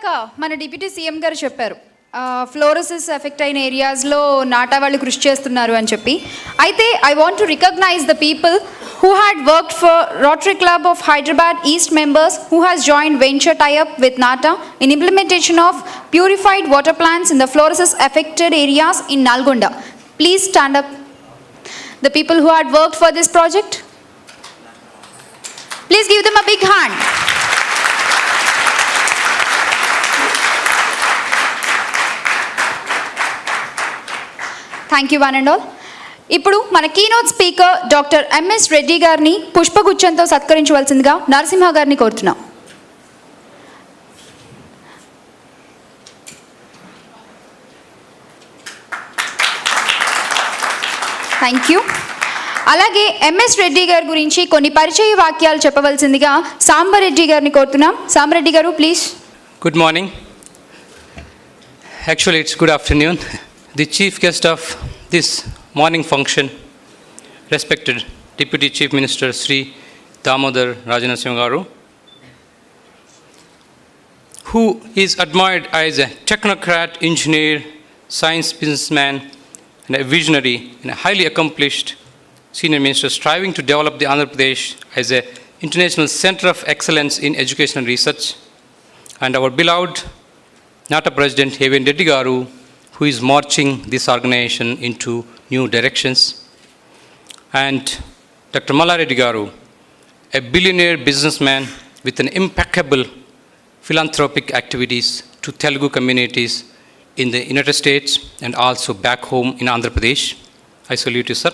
ఇందాక మన deputy CM గారు చెప్పారు ఫ్లోరోసిస్ ఎఫెక్ట్ అయిన ఏరియాస్లో నాటా వాళ్ళు కృషి చేస్తున్నారు అని చెప్పి. అయితే I want to recognise the people who had worked for Rotary Club of Hyderabad East members who has joined venture tie-up with NATA in implementation of purified water plants in the fluorosis affected areas in Nalgonda. Please stand up. The people who had worked for this project. Please give them a big hand. Thank you one and all. ఇప్పుడు మన keynote speaker doctor MS Reddy గారిని పుష్పగుచ్చంతో సత్కరించవలసిందిగా నరసింహ గారిని కోరుతున్నాం. Thank you. అలాగే MS Reddy గారి గురించి కొన్ని పరిచయ వాక్యాలు చెప్పవలసిందిగా సాంబా రెడ్డి గారిని కోరుతున్నాం. సాంబా రెడ్డి గారు please. Good morning. Actually it's good afternoon. The chief guest of this morning function, respected Deputy Chief Minister Sri Damodar Rajanarasimha Garu, who is admired as a technocrat, engineer, science businessman, and a visionary and a highly accomplished senior minister striving to develop the Andhra Pradesh as an international center of excellence in education and research, and our beloved NATA President Heven Reddy Garu, who is marching this organization into new directions, and Dr. Malireddy Garu, a billionaire businessman with an impeccable philanthropic activities to Telugu communities in the United States and also back home in Andhra Pradesh. I salute you, sir.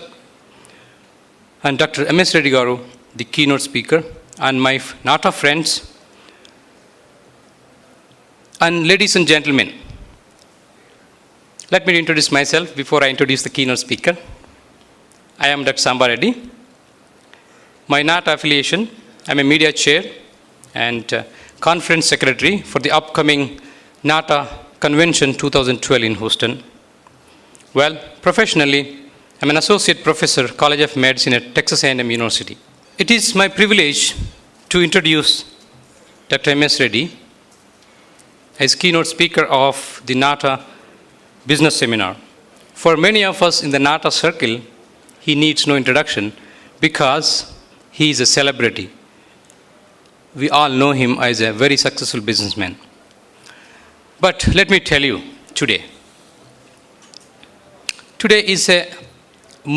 And Dr. M.S. Reddy Garu, the keynote speaker, and my NATA friends, and ladies and gentlemen, let me introduce myself before I introduce the keynote speaker. I am Dr. Samba Reddy. My NATA affiliation, I am a media chair and conference secretary for the upcoming NATA convention 2012 in Houston. Well, professionally, I am an associate professor, College of Medicine at Texas A&M University. It is my privilege to introduce Dr. M.S. Reddy as keynote speaker of the NATA business seminar. For many of us in the NATA circle, he needs no introduction because he is a celebrity. We all know him as a very successful businessman. But let me tell you today is a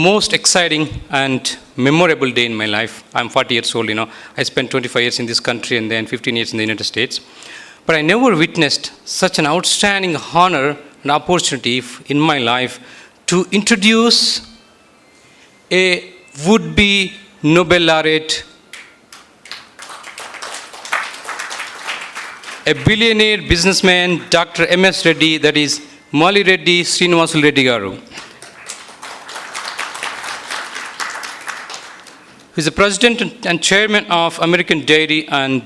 most exciting and memorable day in my life. I'm 40 years old, I spent 25 years in this country and then 15 years in the United States. But I never witnessed such an outstanding honor an opportunity in my life to introduce a would-be Nobel laureate, a billionaire businessman, Dr. M.S. Reddy, that is Malireddy Srinivasulu Reddy Garu, who is the president and chairman of American Dairy and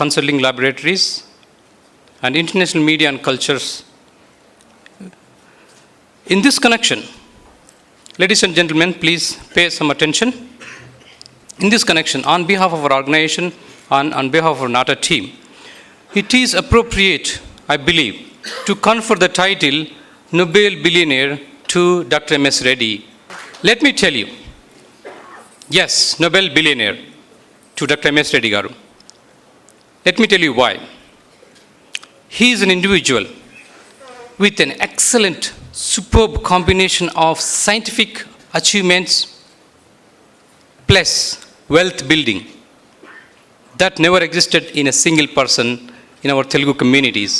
Consulting Laboratories and International Media and Cultures. In this connection, ladies and gentlemen, please pay some attention. In this connection, on behalf of our organization, on behalf of our NATA team, it is appropriate, I believe, to confer the title Nobel Billionaire to Dr. M.S. Reddy. Let me tell you, yes, Nobel Billionaire to Dr. M.S. Reddy Garu. Let me tell you why. He is an individual with an excellent, superb combination of scientific achievements plus wealth building that never existed in a single person in our Telugu communities.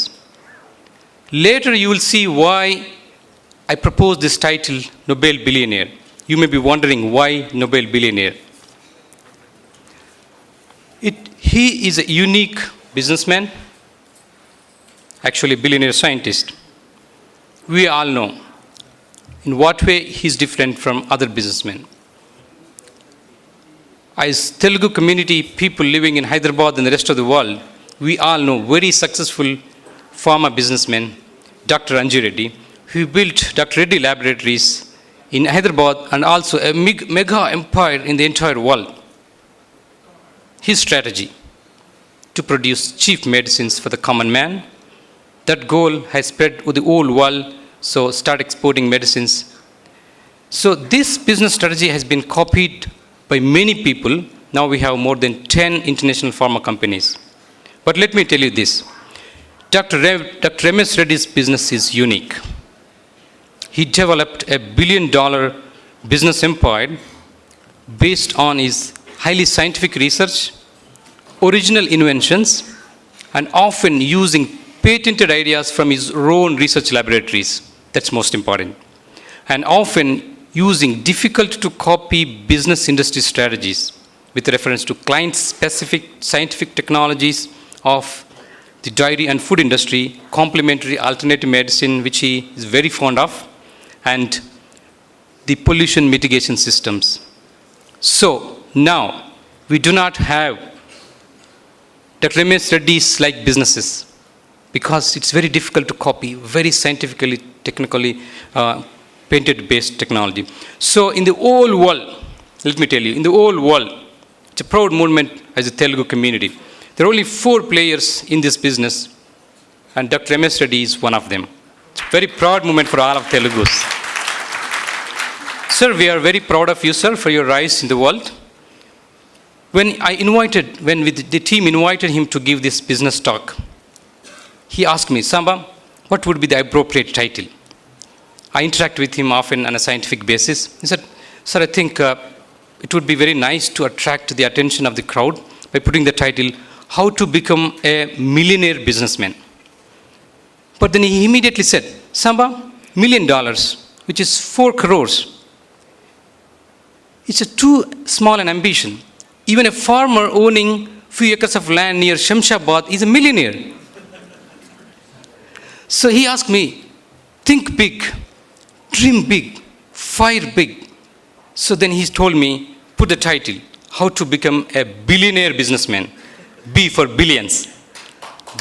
Later you will see why I propose this title, Nobel Billionaire. You may be wondering why Nobel Billionaire. He is a unique businessman, actually billionaire scientist. We all know in what way he is different from other businessmen. As Telugu community people living in Hyderabad and the rest of the world, we all know very successful pharma businessman, Dr. Reddy, who built Dr. Reddy Laboratories in Hyderabad and also a mega empire in the entire world. His strategy to produce cheap medicines for the common man That goal has spread with the whole world, so start exporting medicines. So this business strategy has been copied by many people. Now we have more than 10 international pharma companies. But let me tell you this. Dr. MS Reddy's business is unique. He developed a $1 billion business empire based on his highly scientific research, original inventions, and often using patented ideas from his own research laboratories. That's most important. And often using difficult to copy business industry strategies with reference to client-specific scientific technologies of the dairy and food industry, complementary alternative medicine, which he is very fond of, and the pollution mitigation systems. So now we do not have Dr. MS Reddy's like businesses because it's very difficult to copy, very scientifically, technically patented-based technology. So in the whole world, let me tell you, in the whole world, it's a proud movement as a Telugu community. There are only 4 players in this business, and Dr. MS Reddy is one of them. It's a very proud moment for all of Telugus. Sir, we are very proud of you, sir, for your rise in the world. When the team invited him to give this business talk, he asked me, Samba, what would be the appropriate title? I interact with him often on a scientific basis. He said, sir, I think it would be very nice to attract the attention of the crowd by putting the title, How to Become a Millionaire Businessman. But then he immediately said, Samba, $1 million, which is 4 crores. It's too small an ambition. Even a farmer owning few acres of land near Shamshabad is a millionaire. So he asked me, think big, dream big, fire big. So then he told me, put the title, How to Become a Billionaire Businessman. B for billions.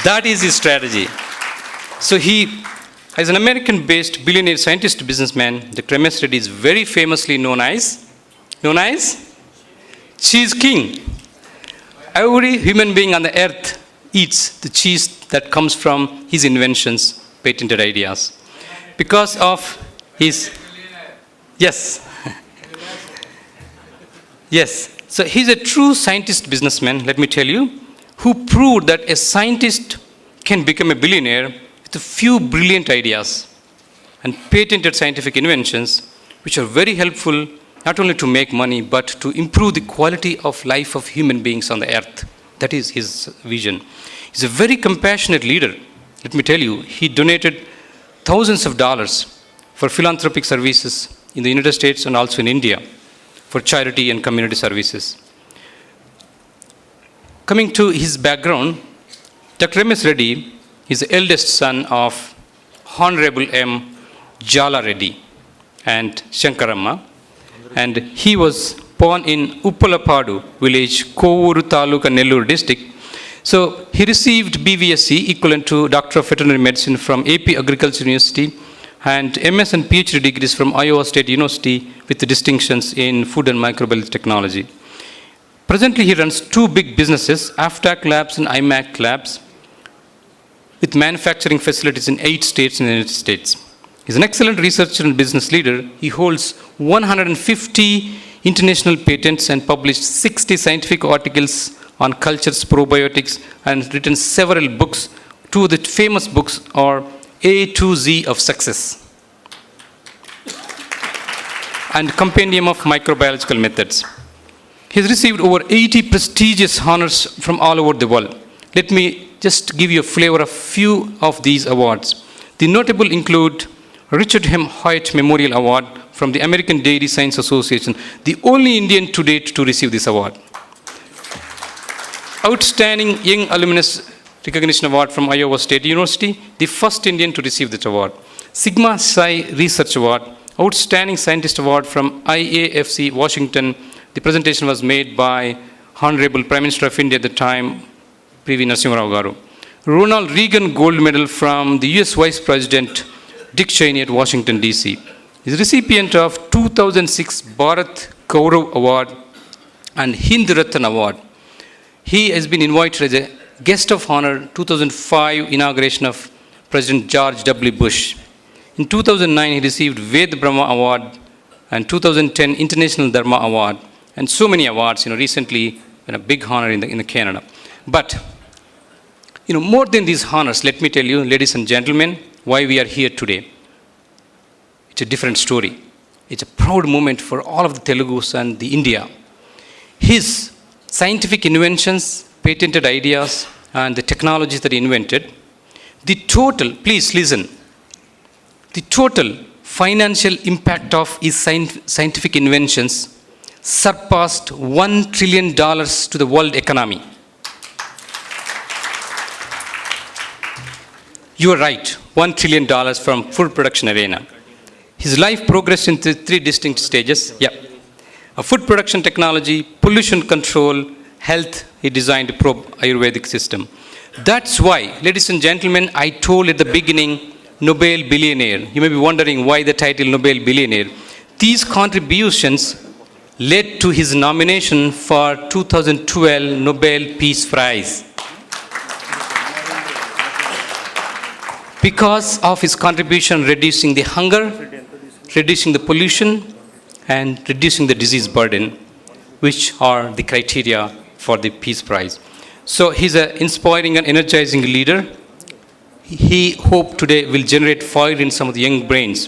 That is his strategy. So he, as an American-based billionaire scientist businessman, Dr. MS Reddy is very famously known as Cheese King. Every human being on the earth eats the cheese that comes from his inventions, patented ideas. Because of his, yes. Yes. So he's a true scientist businessman, let me tell you, who proved that a scientist can become a billionaire with a few brilliant ideas and patented scientific inventions, which are very helpful not only to make money, but to improve the quality of life of human beings on the earth. That is his vision. He's a very compassionate leader. Let me tell you, he donated thousands of dollars for philanthropic services in the United States and also in India for charity and community services. Coming to his background, Dr. MS Reddy is the eldest son of Honorable M. Jala Reddy and Shankaramma, and he was born in Uppalapadu village, Kovuru Taluka, Nellore district. So he received BVSc, equivalent to Doctor of Veterinary Medicine from AP Agriculture University, and MS and PhD degrees from Iowa State University with distinctions in food and microbiology technology. Presently, he runs 2 big businesses, AFTAC Labs and IMAC Labs, with manufacturing facilities in 8 states in the United States. He's an excellent researcher and business leader. He holds 150 international patents and published 60 scientific articles on cultures, probiotics, and written several books. 2 of the famous books are A to Z of Success and Compendium of Microbiological Methods. He has received over 80 prestigious honors from all over the world. Let me just give you a flavor of few of these awards. The notable include Richard M. Hoyt Memorial Award from the American Dairy Science Association, the only Indian to date to receive this award. Outstanding Young Alumnus Recognition Award from Iowa State University, the first Indian to receive this award. Sigma Psi Research Award, Outstanding Scientist Award from IAFC Washington. The presentation was made by Honorable Prime Minister of India at the time, P.V. Narasimha Rao Garu. Ronald Reagan Gold Medal from the US Vice President Dick Cheney at Washington, D.C. He is recipient of 2006 Bharat Gaurav Award and Hind Ratna Award. He has been invited as a guest of honor 2005 inauguration of President George W. Bush. In 2009, he received Ved Brahma Award and 2010 International Dharma Award, and so many awards, recently, a big honor in Canada. But, more than these honors, let me tell you, ladies and gentlemen, why we are here today. It's a different story. It's a proud moment for all of the Telugus and the India. His scientific inventions, patented ideas, and the technologies that he invented, the total, please listen, the total financial impact of his scientific inventions surpassed $1 trillion to the world economy. You are right, $1 trillion from food production arena. His life progressed into three distinct stages. A food production technology, pollution control, health, he designed a Ayurvedic system. That's why, ladies and gentlemen, I told at the beginning, Nobel Billionaire. You may be wondering why the title Nobel Billionaire. These contributions led to his nomination for 2012 Nobel Peace Prize. Because of his contribution reducing the hunger, reducing the pollution, and reducing the disease burden, which are the criteria for the Peace Prize. So he's an inspiring and energizing leader. He hoped today will generate fire in some of the young brains.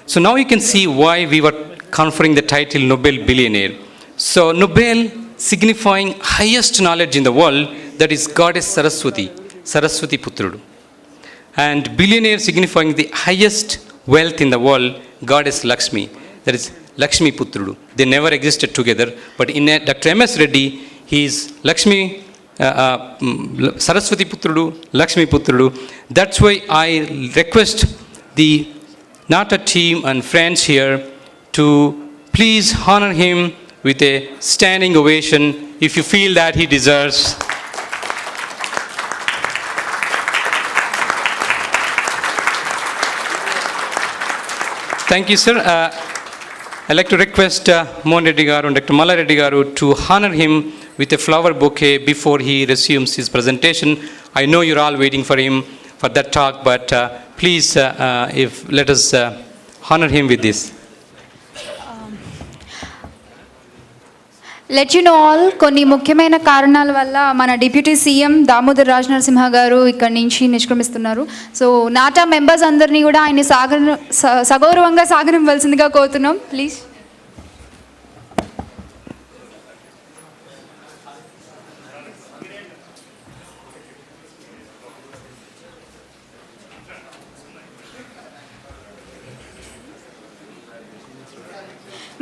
So now you can see why we were conferring the title Nobel Billionaire. So Nobel signifying highest knowledge in the world, that is Goddess Saraswati, Saraswati Putrudu. And billionaire signifying the highest wealth in the world, Goddess Lakshmi, that is Lakshmi Putrudu. They never existed together, but in Dr. M.S. Reddy, he is Lakshmi, Saraswati Putrudu, Lakshmi Putrudu. That's why I request the NATA team and friends here to please honor him with a standing ovation if you feel that he deserves. Thank you, sir. I'd like to request Mohan Reddy Garu and Dr. Malireddy Garu to honor him with a flower bouquet before he resumes his presentation. I know you're all waiting for him for that talk, but please, let us honor him with this. Let you know all, కొన్ని ముఖ్యమైన కారణాల వల్ల మన deputy CM Damodar Raj Narasimha గారు ఇక్కడి నుంచి నిష్క్రమిస్తున్నారు. So నాటా members అందరినీ కూడా ఆయన సగౌరవంగా సాగనివ్వాల్సిందిగా కోరుతున్నాం. ప్లీజ్.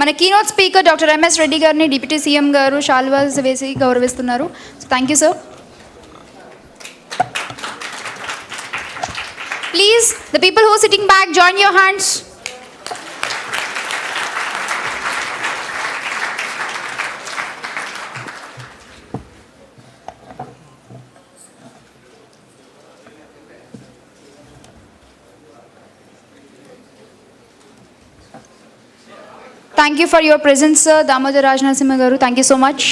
మన keynote speaker doctor MS Reddy గారిని డిప్యూటీ సీఎం గారు షాల్వాస్ వేసి గౌరవిస్తున్నారు. So thank you sir. Please the people who sitting back join your hands. Thank you for your presence, sir. Damodar Raj Narasimha Garu. Thank you so much.